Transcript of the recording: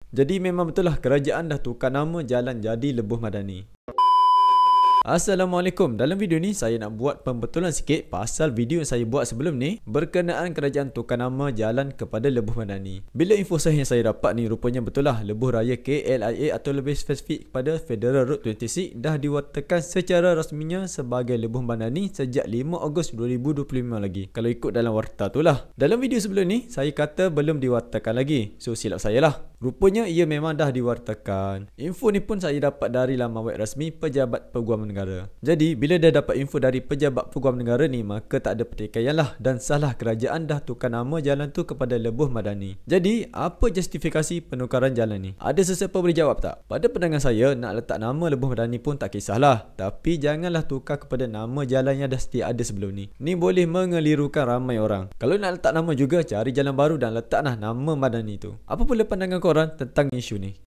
Jadi memang betul lah kerajaan dah tukar nama jalan jadi Lebuh Madani. Assalamualaikum. Dalam video ni saya nak buat pembetulan sikit pasal video yang saya buat sebelum ni berkenaan kerajaan tukar nama jalan kepada Lebuh Madani. Bila info sahih yang saya dapat ni rupanya betul lah, Lebuh Raya KLIA atau lebih spesifik kepada Federal Road 26 dah diwatakan secara rasminya sebagai Lebuh Madani sejak 5 Ogos 2025 lagi. Kalau ikut dalam warta tu lah. Dalam video sebelum ni saya kata belum diwatakan lagi. So silap saya lah. Rupanya ia memang dah diwartakan. Info ni pun saya dapat dari laman web rasmi Pejabat Peguam Negara. Jadi bila dah dapat info dari Pejabat Peguam Negara ni, maka tak ada pertikaian lah dan salah kerajaan dah tukar nama jalan tu kepada Lebuh Madani. Jadi apa justifikasi penukaran jalan ni? Ada sesiapa boleh jawab tak? Pada pandangan saya, nak letak nama Lebuh Madani pun tak kisahlah, tapi janganlah tukar kepada nama jalan yang dah sedia ada sebelum ni. Ni boleh mengelirukan ramai orang. Kalau nak letak nama juga, cari jalan baru dan letaklah nama Madani tu. Apa pula pandangan korang tentang isu ni?